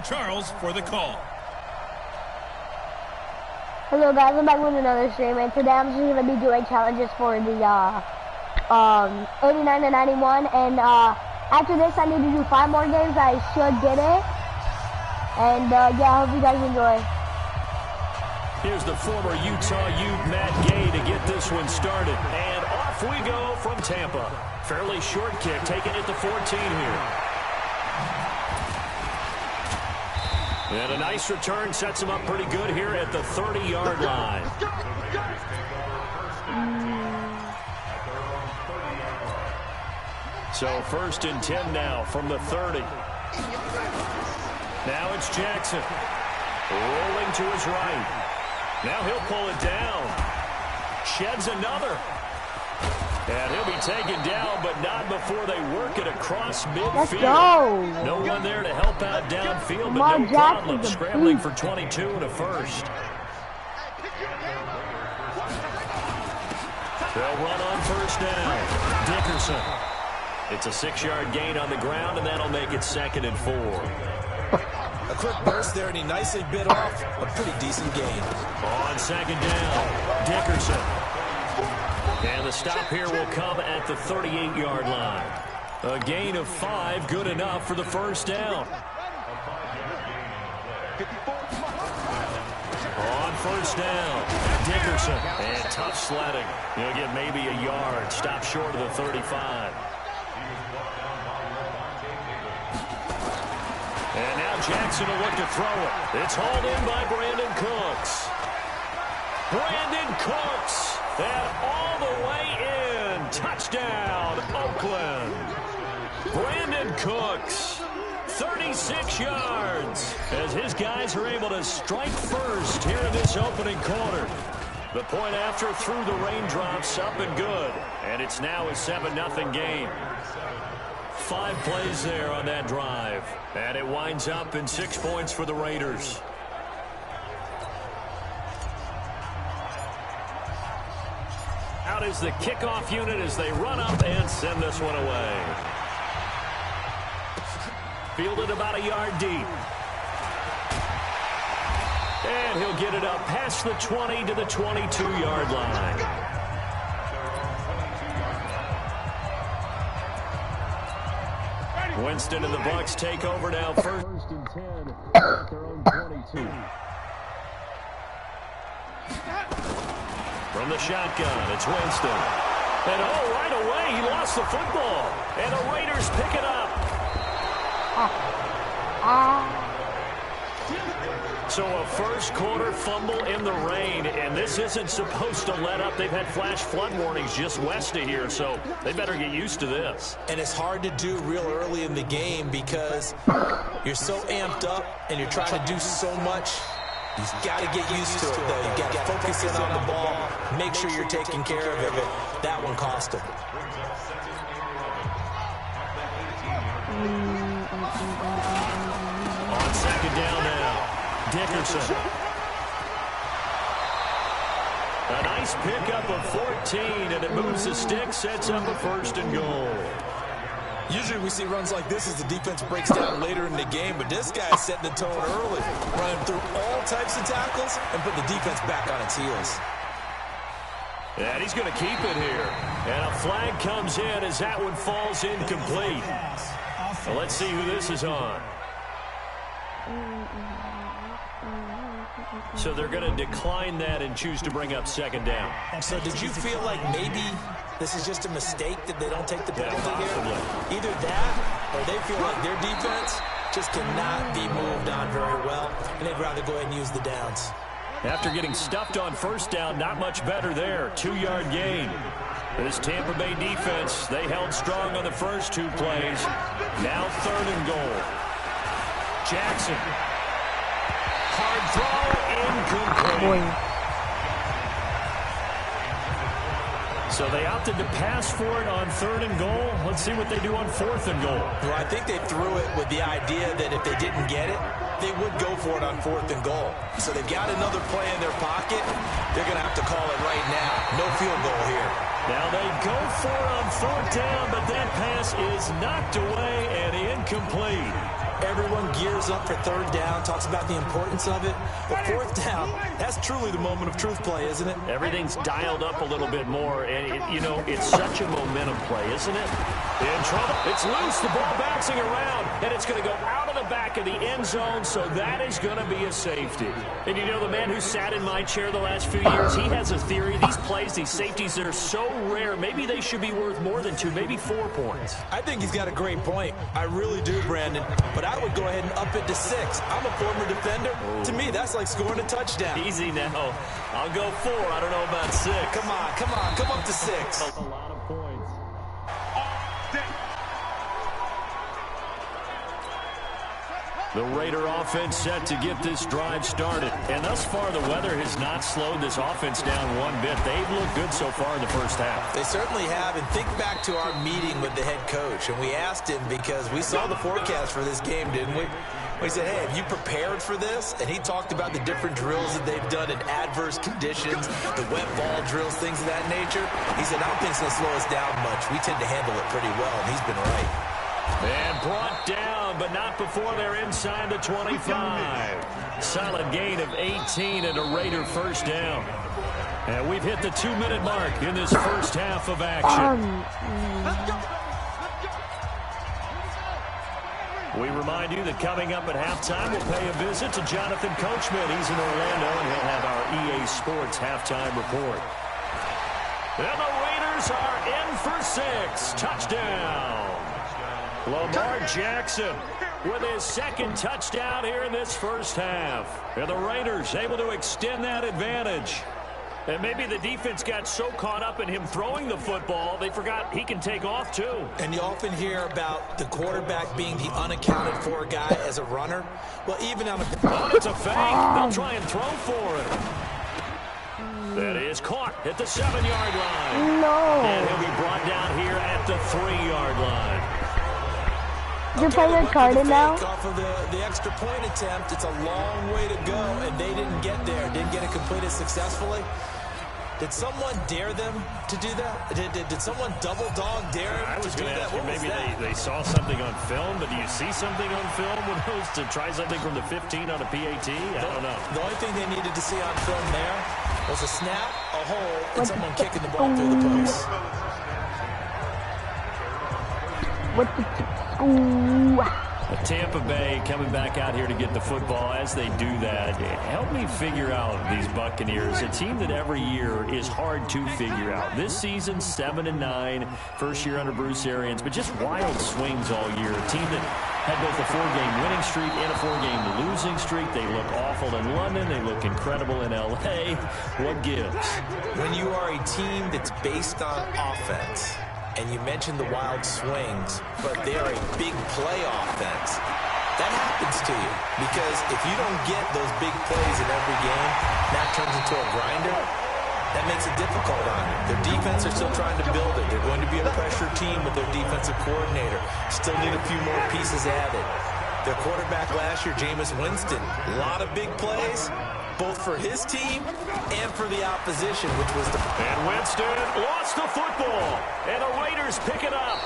Charles for the call. Hello guys, I'm back with another stream, and today I'm just going to be doing challenges for the 89 to 91, and after this I need to do 5 more games. I should get it, and yeah, I hope you guys enjoy. Here's the former Utah Ute, Matt Gay, to get this one started, and off we go from Tampa. Fairly short kick, taking it to 14 here. And a nice return sets him up pretty good here at the 30-yard line. So 1st and 10 now from the 30. Now it's Jackson. Rolling to his right. Now he'll pull it down. Sheds another. And he'll be taken down, but not before they work it across midfield. Let's go. No one there to help out downfield, but no problem scrambling for 22 and a first. They'll run on 1st down. Dickerson. It's a 6-yard gain on the ground, and that'll make it 2nd and 4. A quick burst there, and he nicely bit off a pretty decent gain. On 2nd down, Dickerson. And the stop here will come at the 38-yard line. A gain of 5, good enough for the 1st down. On 1st down, Dickerson. And tough sledding. He'll get maybe a yard. Stop short of the 35. And now Jackson will look to throw it. It's hauled in by Brandon Cooks. Brandon Cooks. And all the way in. Touchdown, Oakland. Brandon Cooks. 36 yards. As his guys are able to strike first here in this opening quarter. The point after through the raindrops, up and good. And it's now a 7-0 game. 5 plays there on that drive. And it winds up in 6 points for the Raiders. Out is the kickoff unit as they run up and send this one away. Fielded about a yard deep. And he'll get it up past the 20 to the 22-yard line. Winston and the Bucs take over now. 1st and 10 at their own 22. From the shotgun, it's Winston. And right away, he lost the football. And the Raiders pick it up. So a first quarter fumble in the rain, and this isn't supposed to let up. They've had flash flood warnings just west of here, so they better get used to this. And it's hard to do real early in the game because you're so amped up and you're trying to do so much. You've got to get used to it, though. You've got to focus in on the ball, make sure you're taking care of it. That one cost him. On 2nd down now, Dickerson. A nice pickup of 14, and it moves the stick, sets up a 1st and goal. Usually we see runs like this as the defense breaks down later in the game, but this guy's setting the tone early, running through all types of tackles and putting the defense back on its heels. And he's going to keep it here. And a flag comes in as that one falls incomplete. Well, let's see who this is on. So they're going to decline that and choose to bring up 2nd down. So did you feel like maybe this is just a mistake that they don't take the penalty here? Either that or they feel like their defense just cannot be moved on very well, and they'd rather go ahead and use the downs. After getting stuffed on 1st down, not much better there. 2-yard gain. This Tampa Bay defense, they held strong on the first 2 plays. Now 3rd and goal. Jackson. Hard throw, incomplete. So they opted to pass for it on 3rd and goal. Let's see what they do on 4th and goal. Well, I think they threw it with the idea that if they didn't get it, they would go for it on 4th and goal. So they've got another play in their pocket. They're going to have to call it right now. No field goal here. Now they go for it on 4th down, but that pass is knocked away and incomplete. Everyone gears up for third down, talks about the importance of it. But fourth down, that's truly the moment of truth play, isn't it? Everything's dialed up a little bit more, and, it's such a momentum play, isn't it? In trouble. It's loose. The ball bouncing around, and it's going to go out of the back of the end zone, so that is going to be a safety. And the man who sat in my chair the last few years, he has a theory. These plays, these safeties, they're so rare. Maybe they should be worth more than 2, maybe 4 points. I think he's got a great point. I really do, Brandon. But I would go ahead and up it to 6. I'm a former defender. To me, that's like scoring a touchdown. Easy now. I'll go 4. I don't know about 6. Come on. Come up to 6. A lot of points. The Raider offense set to get this drive started. And thus far, the weather has not slowed this offense down one bit. They've looked good so far in the first half. They certainly have. And think back to our meeting with the head coach. And we asked him because we saw the forecast for this game, didn't we? We said, hey, have you prepared for this? And he talked about the different drills that they've done in adverse conditions, the wet ball drills, things of that nature. He said, I don't think it's going to slow us down much. We tend to handle it pretty well, and he's been right. And brought down, but not before they're inside the 25. Solid gain of 18 and a Raider first down. And we've hit the 2-minute mark in this first half of action. We remind you that coming up at halftime, we'll pay a visit to Jonathan Coachman. He's in Orlando, and he'll have our EA Sports halftime report. And the Raiders are in for 6. Touchdown. Lamar Jackson with his second touchdown here in this first half. And the Raiders able to extend that advantage. And maybe the defense got so caught up in him throwing the football, they forgot he can take off too. And you often hear about the quarterback being the unaccounted for guy as a runner. Well, even on a... Oh, it's a fake. They'll try and throw for it. That is caught at the 7-yard line. No. And he'll be brought down here at the 3-yard line. You're playing Uncharted now? Off of the extra point attempt, it's a long way to go, and they didn't get there. Didn't get it completed successfully. Did someone dare them to do that? Did someone double dog dare them to do that? What was that? Maybe they saw something on film, but do you see something on film when it was to try something from the 15 on a PAT? I don't know. The only thing they needed to see on film there was a snap, a hole, and someone kicking the ball through the post. Tampa Bay coming back out here to get the football. As they do that, help me figure out these Buccaneers, a team that every year is hard to figure out. This season, 7-9, first year under Bruce Arians, but just wild swings all year. A team that had both a 4-game winning streak and a 4-game losing streak. They look awful in London. They look incredible in L.A. What gives? When you are a team that's based on offense, and you mentioned the wild swings, but they're a big play offense. That happens to you because if you don't get those big plays in every game, that turns into a grinder. That makes it difficult on you. Their defense are still trying to build it. They're going to be a pressure team with their defensive coordinator. Still need a few more pieces added. Their quarterback last year, Jameis Winston, a lot of big plays, both for his team and for the opposition, which was the... And Winston lost the football, and the Raiders pick it up.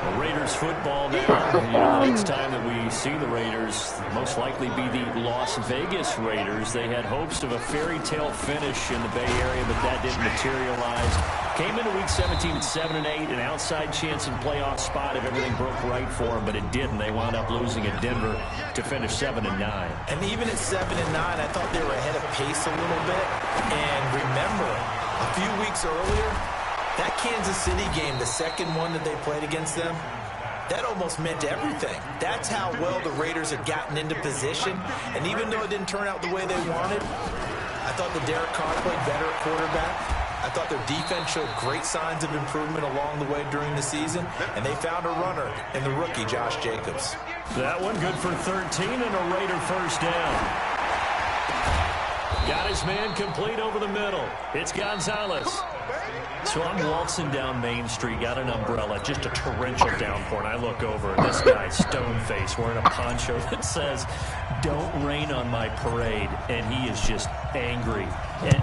The Raiders football now. The next time that we see the Raiders, most likely be the Las Vegas Raiders. They had hopes of a fairy tale finish in the Bay Area, but that didn't materialize. Came into Week 17 at 7-8, an outside chance in playoff spot if everything broke right for them, but it didn't. They wound up losing at Denver to finish 7-9. And even at 7-9, I thought they were ahead of pace a little bit. And remember, a few weeks earlier, that Kansas City game, the second one that they played against them, that almost meant everything. That's how well the Raiders had gotten into position. And even though it didn't turn out the way they wanted, I thought that Derek Carr played better at quarterback. I thought their defense showed great signs of improvement along the way during the season, and they found a runner in the rookie, Josh Jacobs. That one good for 13 and a Raider first down. Got his man complete over the middle. It's Gonzalez. So I'm waltzing down Main Street, got an umbrella, just a torrential downpour, and I look over, and this guy's stone-faced wearing a poncho that says, "Don't rain on my parade," and he is just angry. And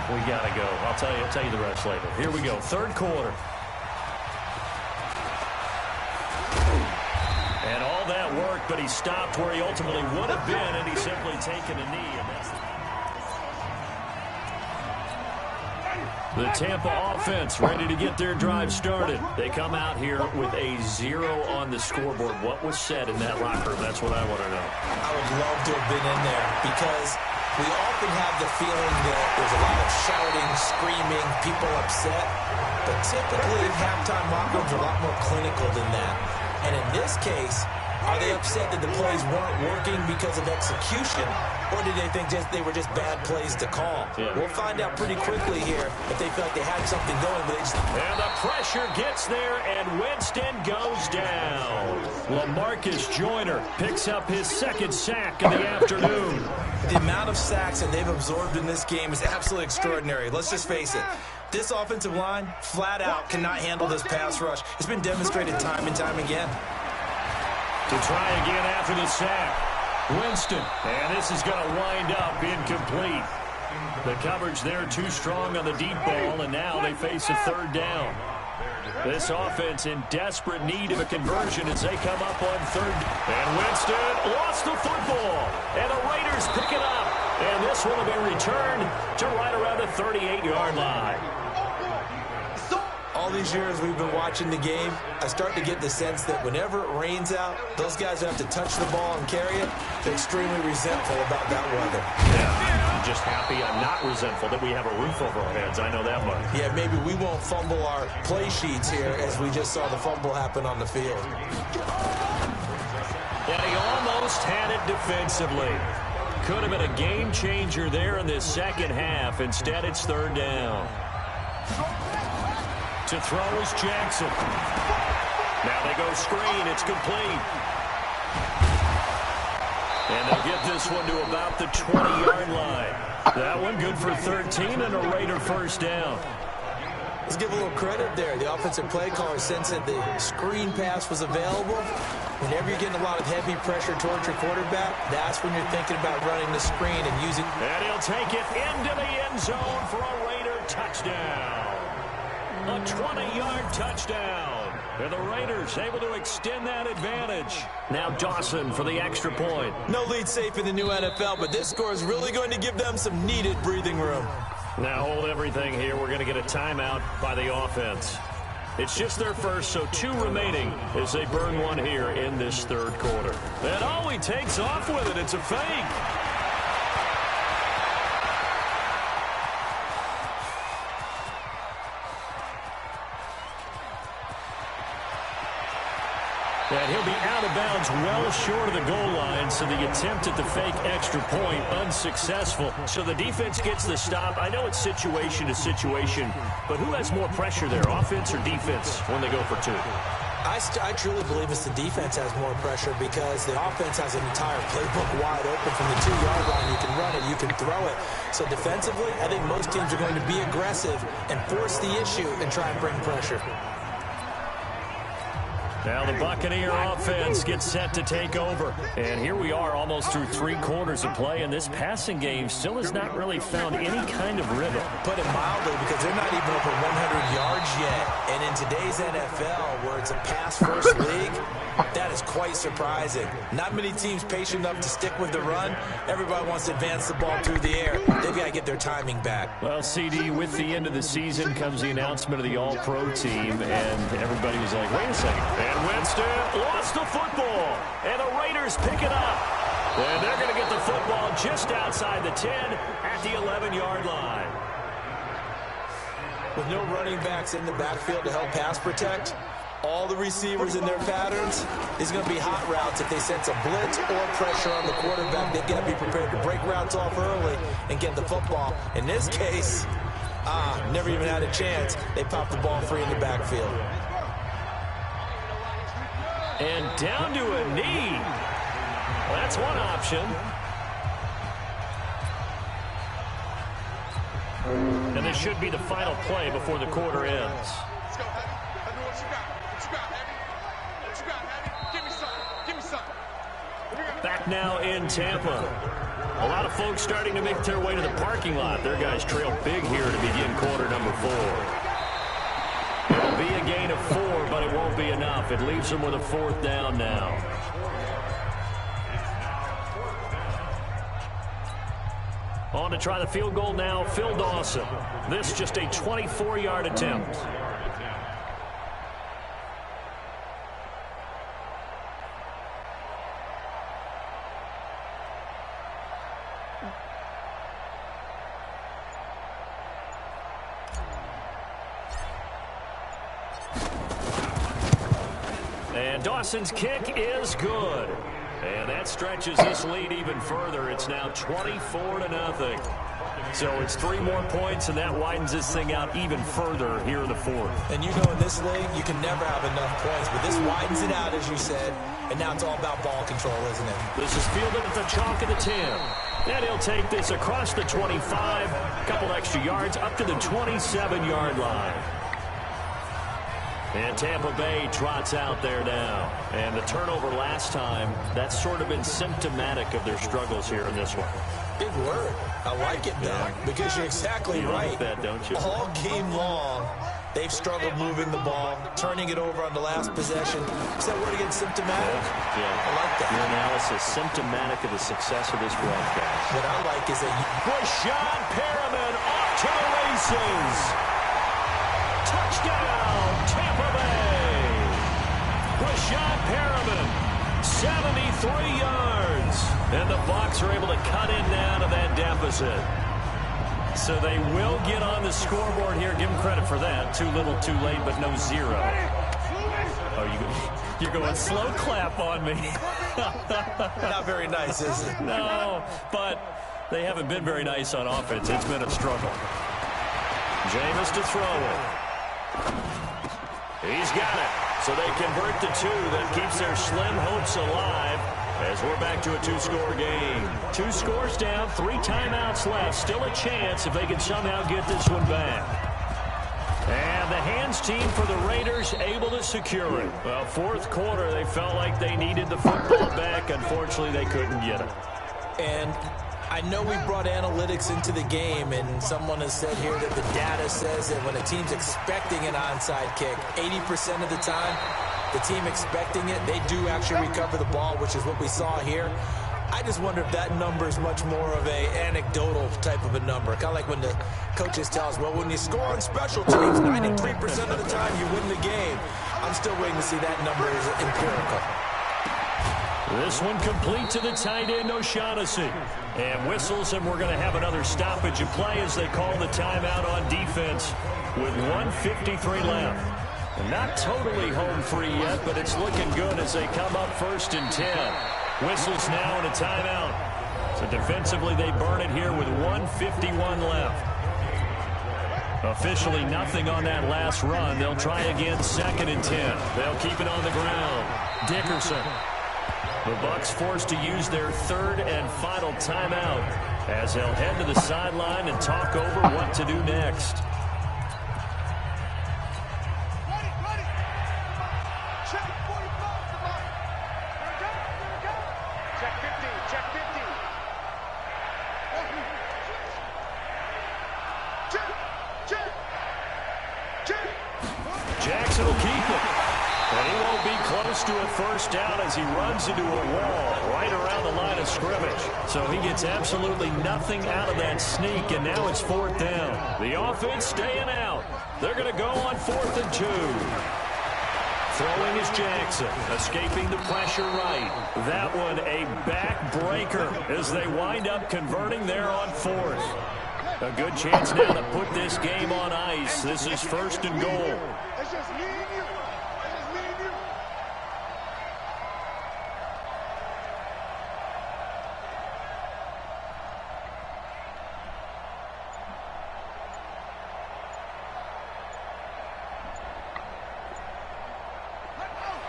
we gotta go. I'll tell you the rest later. Here we go. Third quarter. but he stopped where he ultimately would have been, and he's simply taken a knee. And that's the Tampa offense ready to get their drive started. They come out here with a 0 on the scoreboard. What was said in that locker room? That's what I want to know. I would love to have been in there because we often have the feeling that there's a lot of shouting, screaming, people upset. But typically, halftime locker rooms are a lot more clinical than that. And in this case, are they upset that the plays weren't working because of execution, or did they think they were just bad plays to call? Yeah. We'll find out pretty quickly here if they feel like they had something going. But they just... And the pressure gets there, and Winston goes down. LaMarcus Joyner picks up his second sack of the afternoon. The amount of sacks that they've absorbed in this game is absolutely extraordinary. Let's just face it. This offensive line, flat out, cannot handle this pass rush. It's been demonstrated time and time again. To try again after the sack. Winston. And this is going to wind up incomplete. The coverage there too strong on the deep ball, and now they face a third down. This offense in desperate need of a conversion as they come up on third. And Winston lost the football. And the Raiders pick it up. And this one will be returned to right around the 38-yard line. All these years we've been watching the game, I start to get the sense that whenever it rains out, those guys who have to touch the ball and carry it, they're extremely resentful about that weather. Yeah, I'm just happy I'm not resentful that we have a roof over our heads. I know that much. Yeah, maybe we won't fumble our play sheets here as we just saw the fumble happen on the field. And he almost had it defensively. Could have been a game changer there in this second half. Instead, it's third down. To throw is Jackson. Now they go screen. It's complete. And they'll get this one to about the 20-yard line. That one good for 13 and a Raider first down. Let's give a little credit there. The offensive play caller sensed that the screen pass was available. Whenever you're getting a lot of heavy pressure towards your quarterback, that's when you're thinking about running the screen and using. And he'll take it into the end zone for a Raider touchdown. A 20-yard touchdown. And the Raiders able to extend that advantage. Now Dawson for the extra point. No lead safe in the new NFL, but this score is really going to give them some needed breathing room. Now hold everything here. We're going to get a timeout by the offense. It's just their first, so 2 remaining as they burn one here in this third quarter. And oh, he takes off with it. It's a fake. And he'll be out of bounds well short of the goal line, so the attempt at the fake extra point unsuccessful. So the defense gets the stop. I know it's situation to situation, but who has more pressure there, offense or defense, when they go for 2? I truly believe it's the defense has more pressure because the offense has an entire playbook wide open from the 2-yard line. You can run it, you can throw it. So defensively, I think most teams are going to be aggressive and force the issue and try and bring pressure. Now the Buccaneer offense gets set to take over. And here we are almost through 3 quarters of play, and this passing game still has not really found any kind of rhythm. Put it mildly, because they're not even over 100 yards yet. And in today's NFL, where it's a pass-first league, that is quite surprising. Not many teams patient enough to stick with the run. Everybody wants to advance the ball through the air. They've got to get their timing back. Well, CD, with the end of the season comes the announcement of the All-Pro team, and everybody was like, wait a second. And Winston lost the football, and the Raiders pick it up. And they're going to get the football just outside the 10 at the 11-yard line. With no running backs in the backfield to help pass protect, all the receivers in their patterns is going to be hot routes. If they sense a blitz or pressure on the quarterback, they've got to be prepared to break routes off early and get the football. In this case, never even had a chance. They popped the ball free in the backfield. And down to a knee. That's one option. And this should be the final play before the quarter ends. Let's go, Heavy. Heavy, what you got? What you got, Heavy? What you got, Heavy? Give me something. Give me something. Back now in Tampa. A lot of folks starting to make their way to the parking lot. Their guys trail big here to begin quarter number 4. It'll be a gain of 4, but it won't be enough. It leaves them with a 4th down now. On to try the field goal now, Phil Dawson. This just a 24-yard attempt. And Dawson's kick is good. And that stretches this lead even further. It's now 24-0. So it's 3 more points, and that widens this thing out even further here in the fourth. And you know in this league, you can never have enough points, but this widens it out, as you said, and now it's all about ball control, isn't it? This is fielded at the chalk of the 10. And he'll take this across the 25, a couple extra yards, up to the 27-yard line. And Tampa Bay trots out there now. And the turnover last time, that's sort of been symptomatic of their struggles here in this one. Big word. I like it, though, because you're exactly right. Like that, don't you? All game long, they've struggled moving the ball, turning it over on the last possession. Is that word again, symptomatic? Yeah. I like that. Your analysis, symptomatic of the success of this broadcast. What I like is that Rashad Perriman off to the races. Touchdown, Tampa Bay. Rashad Perriman, 73 yards. And the Bucs are able to cut in now to that deficit. So they will get on the scoreboard here. Give them credit for that. Too little, too late, but no zero. Oh, you're going slow clap on me. not very nice, is it? No, but they haven't been very nice on offense. It's been a struggle. Jameis to throw it. He's got it. So they convert to 2. That keeps their slim hopes alive as we're back to a 2-score game. 2 scores down, 3 timeouts left. Still a chance if they can somehow get this one back. And the hands team for the Raiders able to secure it. Well, fourth quarter, they felt like they needed the football back. Unfortunately, they couldn't get it. And I know we brought analytics into the game, and someone has said here that the data says that when a team's expecting an onside kick, 80% of the time, the team expecting it, they do actually recover the ball, which is what we saw here. I just wonder if that number is much more of a anecdotal type of a number. Kind of like when the coaches tell us, well, when you score on special teams, 93% of the time you win the game. I'm still waiting to see that number is empirical. This one complete to the tight end, O'Shaughnessy. And whistles, and we're going to have another stoppage of play as they call the timeout on defense with 1:53 left. Not totally home free yet, but it's looking good as they come up 1st and 10. Whistles now and a timeout. So defensively, they burn it here with 1:51 left. Officially nothing on that last run. They'll try again 2nd and 10. They'll keep it on the ground. Dickerson. The Bucs forced to use their 3rd and final timeout as they'll head to the sideline and talk over what to do next. Jackson will keep it. And he won't be close to a first down as he runs into a wall right around the line of scrimmage. So he gets absolutely nothing out of that sneak, and now it's 4th down. The offense staying out. They're going to go on 4th and 2. Throwing is Jackson, escaping the pressure right. That one a backbreaker as they wind up converting there on 4th. A good chance now to put this game on ice. This is 1st and goal. It's just me and you. It's just me and you.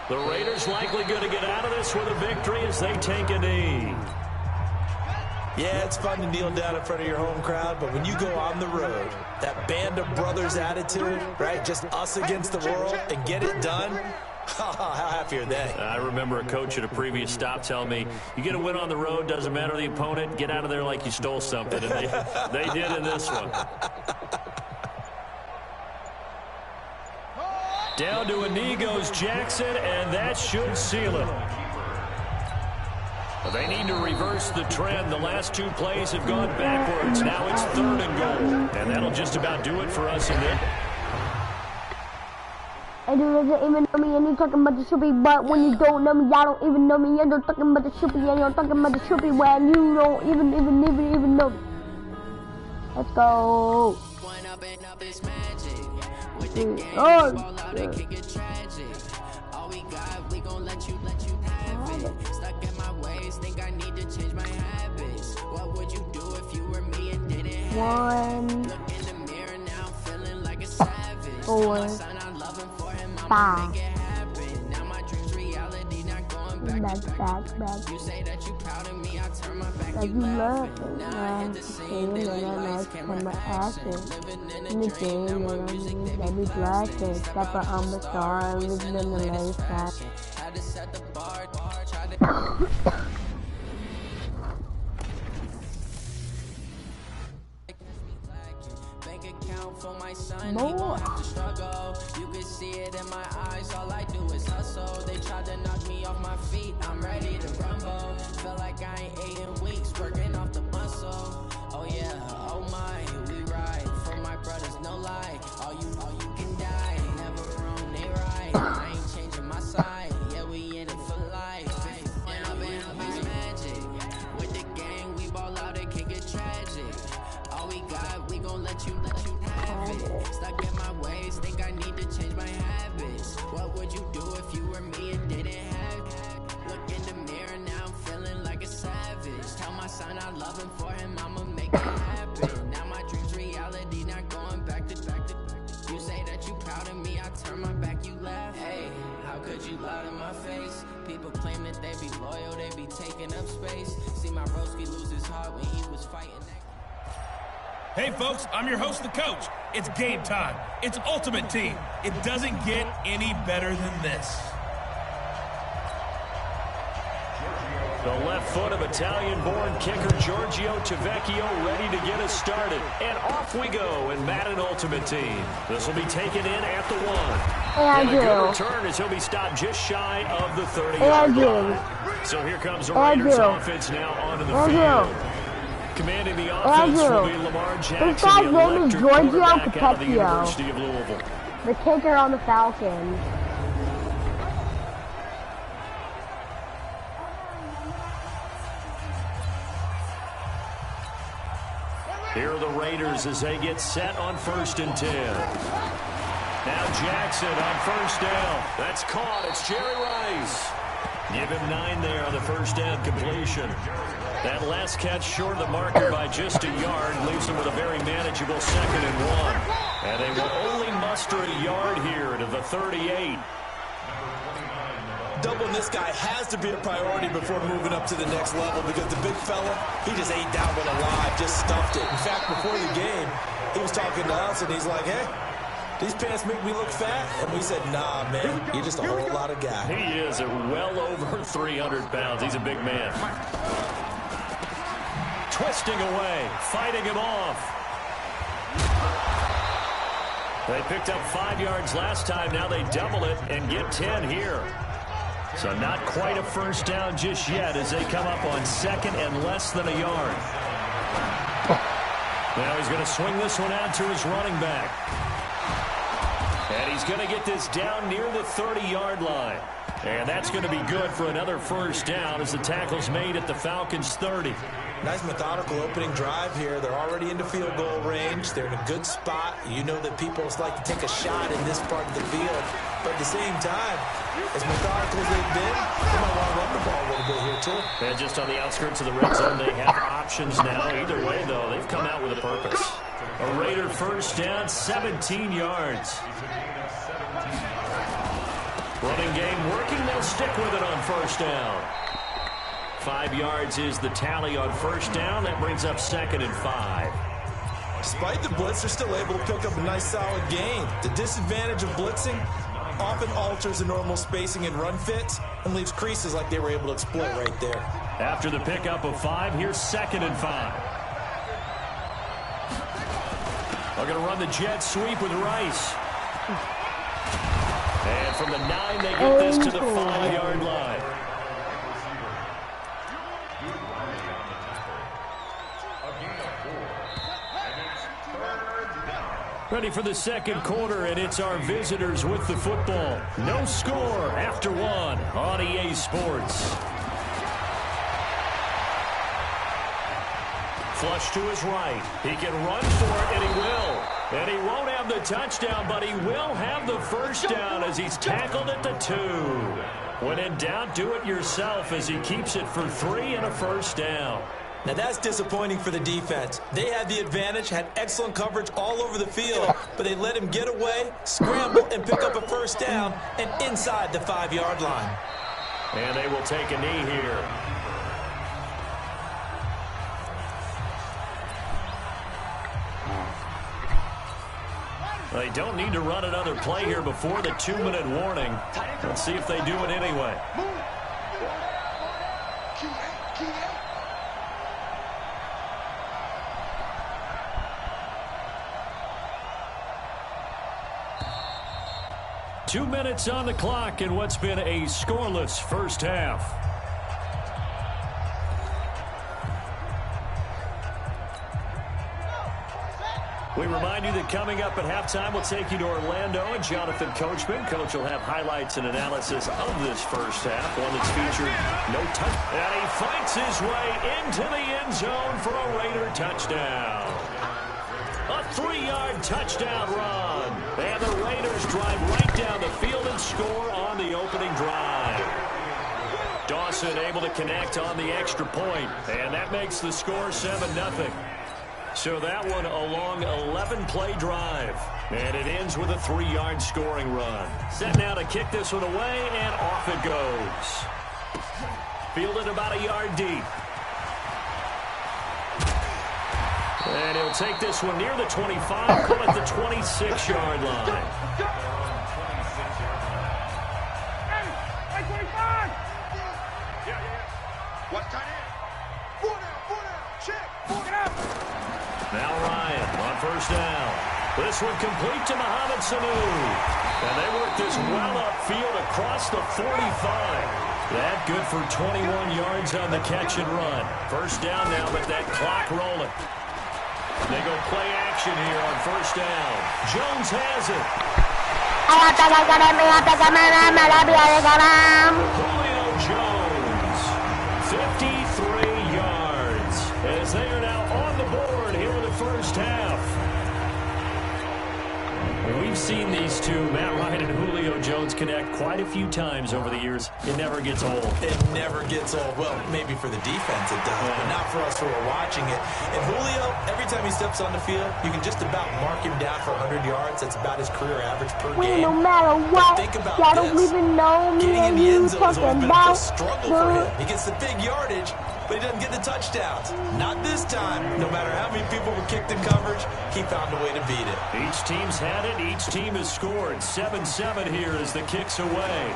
The Raiders likely going to get out of this with a victory as they take a knee. Yeah, it's fun to kneel down in front of your home crowd, but when you go on the road, that band of brothers attitude, right, just us against the world, and get it done, how happy are they? I remember a coach at a previous stop telling me, you get a win on the road, doesn't matter the opponent, get out of there like you stole something, and they did in this one. Down to a knee goes Jackson, and that should seal it. They need to reverse the trend. The last 2 plays have gone backwards. Now it's 3rd and goal. And that'll just about do it for us in this. And you doesn't even know me and you talking about the shoopy, but when you don't know me, y'all don't even know me. And you're talking about the shoopy and you're talking about the shoopy when you don't even know me. Let's go. Oh, Stuck in my ways, think I need to change my habits. What would you do if you were me and didn't have it? Look in the mirror now, feeling like a savage. 4, 5. Now my dreams reality, not going back. You say that you proud of me, I turn my back. Like you love it, now I hit the scene, and I like my asses. In the game, and I be blushing. Step on the star, living in the late side. Had to set the bar, try to bank account for my son, he won't have to struggle. You can see it in my eyes, all I do is hustle. They tried to knock me off my feet, I'm ready to rumble. Feel like I ain't ate in weeks, working off the muscle. Oh yeah, oh my, we ride for my brothers, no lie. All you can die, never wrong, they right. I ain't changing my side, yeah, we in it for life. It's magic. With the gang, we ball out, it can get tragic. All we got, we gon' let you have it. Stuck in my ways, think I need to change my habits. What would you do if you were me and didn't have it? Look in the mirror now, I'm feeling like a savage. Tell my son I love him, for him I'ma make it happen. Now my dreams reality, not going back to back. You say that you proud of me, I turn my back, you laugh. Hey, how could you lie to my face? People claim that they be loyal, they be taking up space. See my broski lose his heart when he was fighting that. Hey folks, I'm your host, the coach. It's game time. It's Ultimate Team. It doesn't get any better than this. The left foot of Italian-born kicker Giorgio Tavecchio ready to get us started. And off we go in Madden Ultimate Team. This will be taken in at the 1. And a good return as he'll be stopped just shy of the 30-yard line. So here comes the Raiders offense now onto the field. Commanding the offense will be Lamar Jackson, the electric quarterback out of the University of Louisville. The kicker on the Falcons. Here are the Raiders as they get set on 1st and 10. Now Jackson on 1st down. That's caught. It's Jerry Rice. Give him 9 there on the 1st down completion. That last catch short of the marker by just a yard leaves them with a very manageable 2nd and 1. And they will only muster a yard here to the 38. Doubling this guy has to be a priority before moving up to the next level because the big fella, he just ate that one alive, just stuffed it. In fact, before the game, he was talking to us, and he's like, hey, these pants make me look fat. And we said, nah, man, you're just a whole lot of guy. He is at well over 300 pounds. He's a big man. Twisting away, fighting him off. They picked up 5 yards last time. Now they double it and get 10 here. So not quite a 1st down just yet as they come up on 2nd and less than a yard. Now he's going to swing this one out to his running back. And he's going to get this down near the 30-yard line. And that's going to be good for another 1st down as the tackle's made at the Falcons' 30. Nice methodical opening drive here. They're already into field goal range. They're in a good spot. You know that people like to take a shot in this part of the field. But at the same time, as methodical as they've been, they might want to run the ball a little bit here, too. And just on the outskirts of the red zone, they have options now. Either way, though, they've come out with a purpose. A Raider 1st down, 17 yards. Running game working. They'll stick with it on 1st down. 5 yards is the tally on 1st down. That brings up 2nd and 5. Despite the blitz, they're still able to pick up a nice, solid gain. The disadvantage of blitzing often alters the normal spacing and run fits and leaves creases like they were able to exploit right there. After the pickup of 5, here's 2nd and 5. They're going to run the jet sweep with Rice. And from the 9, they get this to the 5-yard line. Ready for the second quarter, and it's our visitors with the football. No score after one on EA Sports. Flush to his right. He can run for it, and he will. And he won't have the touchdown, but he will have the first down as he's tackled at the 2. When in doubt, do it yourself as he keeps it for 3 and a first down. Now that's disappointing for the defense. They had the advantage, had excellent coverage all over the field, but they let him get away, scramble, and pick up a first down, and inside the 5-yard line. And they will take a knee here. They don't need to run another play here before the 2-minute warning. Let's see if they do it anyway. Two minutes on the clock in what's been a scoreless first half. We remind you that coming up at halftime, we'll take you to Orlando and Jonathan Coachman. Coach will have highlights and analysis of this first half, one that's featured no touch. And he fights his way into the end zone for a Raider touchdown. A 3-yard touchdown run. And the Raiders drive right down the field and score on the opening drive. Dawson able to connect on the extra point, and that makes the score 7-0. So that one a long 11-play drive. And it ends with a 3-yard scoring run. Set now to kick this one away, and off it goes. Fielded about a yard deep. And he'll take this one near the 25, call it the 26-yard line. Now Ryan on first down. This one complete to Mohamed Sanu. And they work this well upfield across the 45. That good for 21 yards on the catch and run. First down now with that clock rolling. They go play action here on first down. Jones has it. Julio Jones, 53 yards, as they are now on the board here in the first half. We've seen these two, Matt Ryan and Julio Jones, connect quite a few times over the years. It never gets old. It never gets old. Well, maybe for the defense it does, but not for us who are watching it. And Julio, every time he steps on the field, you can just about mark him down for 100 yards. That's about his career average per game. No matter what, think about y'all don't even know me getting in and the end you zone has always talking been a about struggle for him. He gets the big yardage, but he doesn't get the touchdowns. Not this time. No matter how many people were kicked in coverage, he found a way to beat it. Each team's had it. Each team has scored. 7-7 here as the kick's away.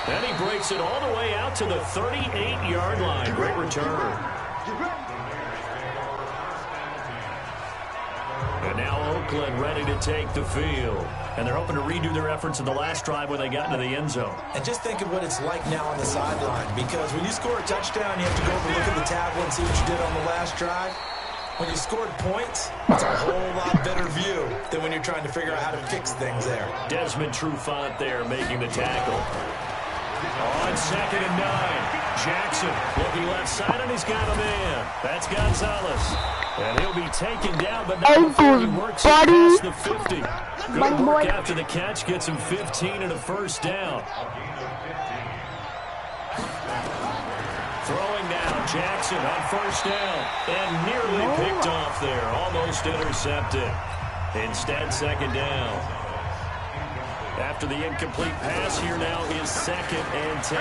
Then he breaks it all the way out to the 38-yard line. Great return. And now Oakland ready to take the field. And they're hoping to redo their efforts in the last drive when they got into the end zone. And just think of what it's like now on the sideline, because when you score a touchdown, you have to go over and look at the tablet and see what you did on the last drive. When you scored points, it's a whole lot better view than when you're trying to figure out how to fix things there. Desmond Trufant there making the tackle. On 2nd and 9, Jackson looking left side, and he's got a man. That's Gonzalez. And he'll be taken down, but not before he works it past the 50. Good work after the catch, gets him 15 and a first down. Throwing now, Jackson on first down, and nearly picked off there, almost intercepted. Instead, second down. After the incomplete pass, here now is 2nd and 10.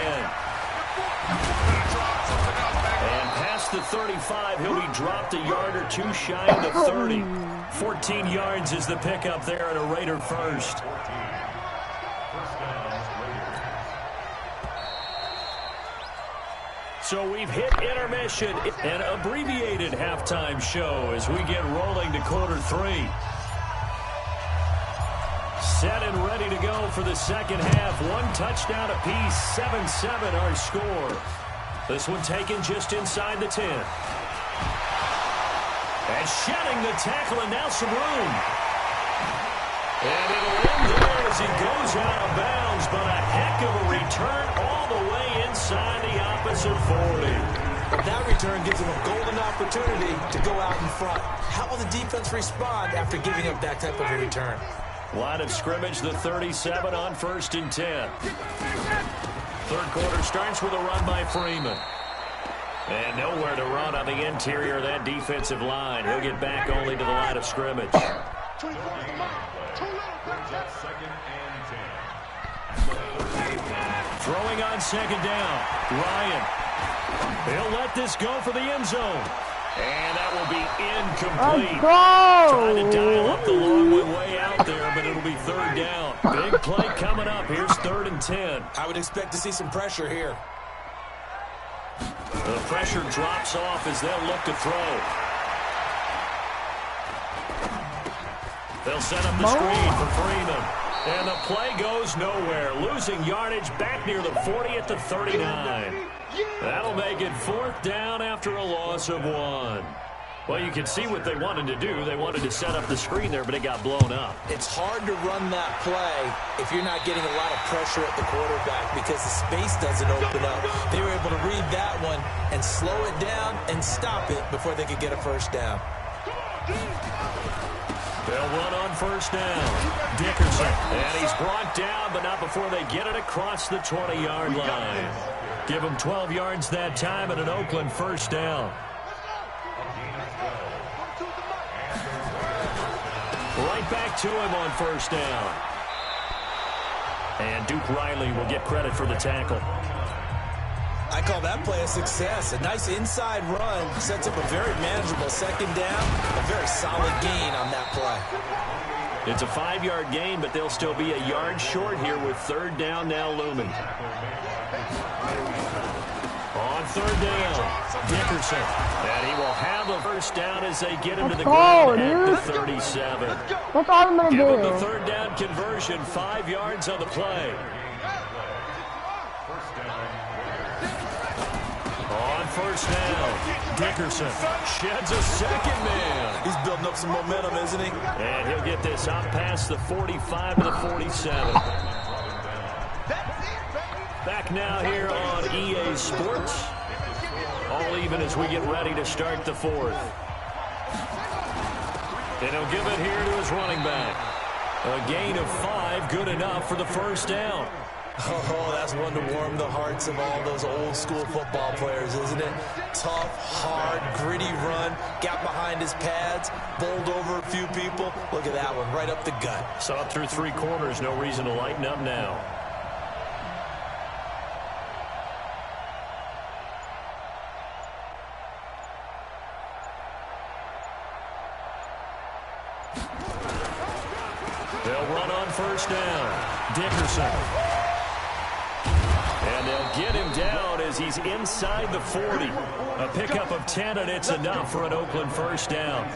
And past the 35, he'll be dropped a yard or two shy of the 30. 14 yards is the pickup there, and a Raider first. So we've hit intermission, an abbreviated halftime show as we get rolling to quarter 3. Set and ready to go for the second half. One touchdown apiece, 7-7 our score. This one taken just inside the 10. And shedding the tackle, and now some room. And it'll end there as he goes out of bounds, but a heck of a return all the way inside the opposite 40. That return gives him a golden opportunity to go out in front. How will the defense respond after giving up that type of a return? Line of scrimmage, the 37 on 1st and 10. Third quarter starts with a run by Freeman. And nowhere to run on the interior of that defensive line. He'll get back only to the line of scrimmage. Throwing on 2nd down. Ryan. He'll let this go for the end zone. And that will be incomplete. Trying to dial up the long way out there, but it'll be 3rd down. Big play coming up. Here's 3rd and 10. I would expect to see some pressure here. The pressure drops off as they'll look to throw. They'll set up the screen for Freeman. And the play goes nowhere. Losing yardage back near the 40 at the 39. That'll make it 4th down after a loss of 1. Well, you can see what they wanted to do. They wanted to set up the screen there, but it got blown up. It's hard to run that play if you're not getting a lot of pressure at the quarterback because the space doesn't open up. They were able to read that one and slow it down and stop it before they could get a 1st down. They'll run on 1st down. Dickerson. And he's brought down, but not before they get it across the 20-yard line. Give him 12 yards that time and an Oakland 1st down. Right back to him on 1st down. And Duke Riley will get credit for the tackle. I call that play a success. A nice inside run sets up a very manageable 2nd down. A very solid gain on that play. It's a 5-yard gain, but they'll still be a yard short here with 3rd down now looming. On 3rd down, Dickerson. And he will have a 1st down as they get him to the ground at the 37. That's all I'm going to do. Give him the 3rd down conversion, 5 yards on the play. On 1st down, Dickerson sheds a 2nd man. He's building up some momentum, isn't he? And he'll get this up past the 45 to the 47. Back now here on EA Sports. All even as we get ready to start the 4th. And he'll give it here to his running back. A gain of 5, good enough for the 1st down. Oh, that's one to warm the hearts of all those old school football players, isn't it? Tough, hard, gritty run, got behind his pads, bowled over a few people. Look at that one, right up the gut. Saw it through 3 corners, no reason to lighten up now. They'll run on 1st down. Dickerson. And they'll get him down as he's inside the 40. A pickup of 10, and it's enough for an Oakland 1st down.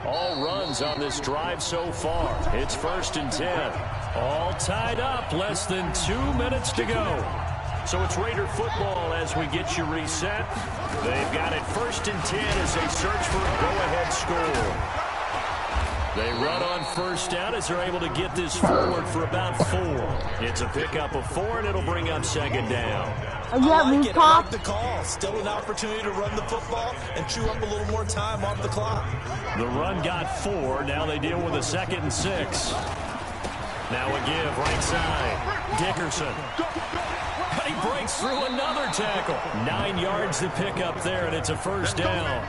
All runs on this drive so far. It's 1st and 10. All tied up, less than 2 minutes to go. So it's Raider football as we get you reset. They've got it 1st and 10 as they search for a go-ahead score. They run on 1st down as they're able to get this forward for about 4. It's a pickup of 4, and it'll bring up 2nd down. I like it. I like the call. Still an opportunity to run the football and chew up a little more time off the clock. The run got 4. Now they deal with a 2nd and 6. Now a give right side. Dickerson. He breaks through another tackle. 9 yards to pick up there, and it's a 1st down.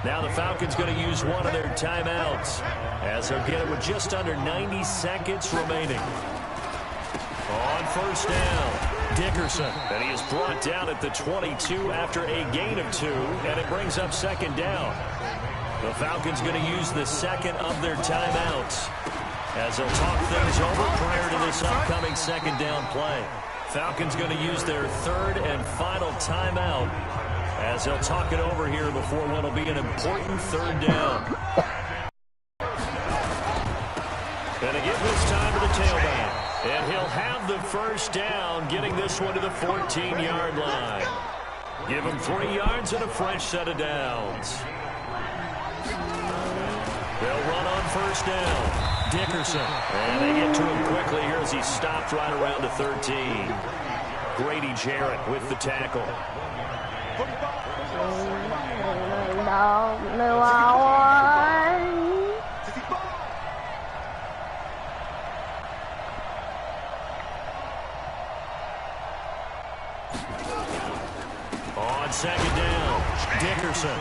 Now the Falcons going to use one of their timeouts as they'll get it with just under 90 seconds remaining. On 1st down, Dickerson. And he is brought down at the 22 after a gain of 2, and it brings up 2nd down. The Falcons going to use the 2nd of their timeouts as they'll talk things over prior to this upcoming 2nd down play. Falcons going to use their 3rd and final timeout as they'll talk it over here before what will be an important 3rd down. And they give this time to the tailback. And he'll have the 1st down, getting this one to the 14-yard line. Give him 3 yards and a fresh set of downs. They'll run on first down. Dickerson. And they get to him quickly here as he's stopped right around the 13. Grady Jarrett with the tackle. On second down, Dickerson.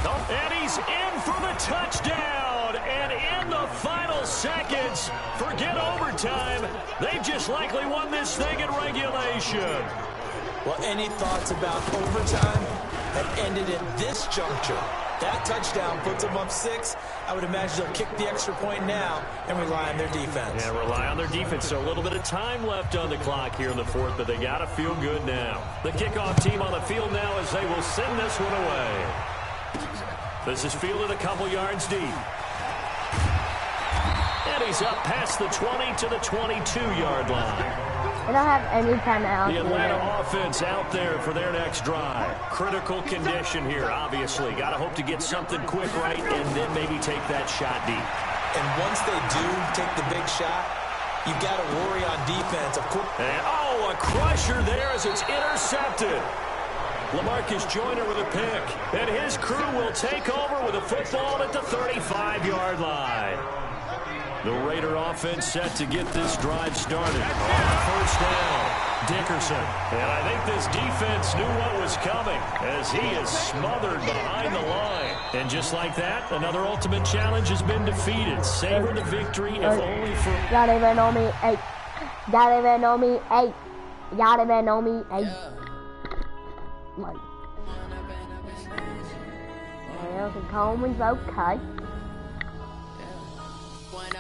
Oh, and he's in for the touchdown. And in the final seconds, forget overtime. They've just likely won this thing in regulation. Well, any thoughts about overtime that ended at this juncture? That touchdown puts them up 6. I would imagine they'll kick the extra point now and rely on their defense. Yeah, rely on their defense. So a little bit of time left on the clock here in the 4th, but they got to feel good now. The kickoff team on the field now as they will send this one away. This is fielded a couple yards deep. And he's up past the 20 to the 22-yard line. I don't have any timeouts. The Atlanta offense out there for their next drive. Critical condition here, obviously. Got to hope to get something quick right and then maybe take that shot deep. And once they do take the big shot, you've got to worry on defense. Of course. And, oh, a crusher there as it's intercepted. LaMarcus Joyner with a pick. And his crew will take over with a football at the 35-yard line. The Raider offense set to get this drive started. On first down, Dickerson. And I think this defense knew what was coming as he is smothered behind the line. And just like that, another ultimate challenge has been defeated. Savor the victory, if only for... Y'all even know me, 8. Y'all even know me, 8. Y'all even know me, 8. Like... Elton Coleman's okay.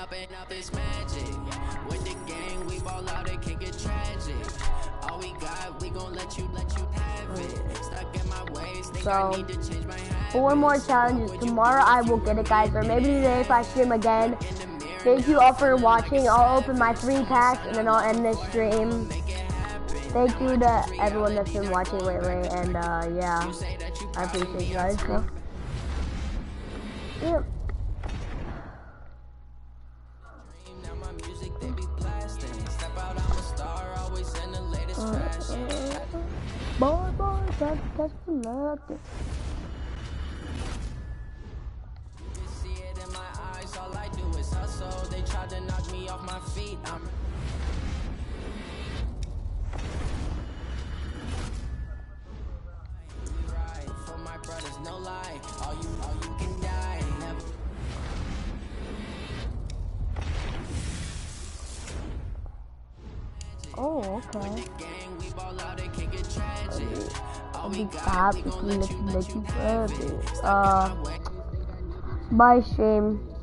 Up and up is magic. With the gang, we ball out, it can get tragic. All we got, we gon' let you have it. Stuck in my ways, think I need to change my habits. 4 more challenges. Tomorrow I will get it, guys, or maybe today if I stream again. Thank you all for watching. I'll open my 3 packs and then I'll end this stream. Thank you to everyone that's been watching lately, and yeah, I appreciate you guys. So, yeah. Boy, that's nothing. You see it in my eyes, all I do is hustle. They tried to knock me off my feet. I'm right for my brothers, no lie. All you can die. Never. Oh, okay. Bye, stream.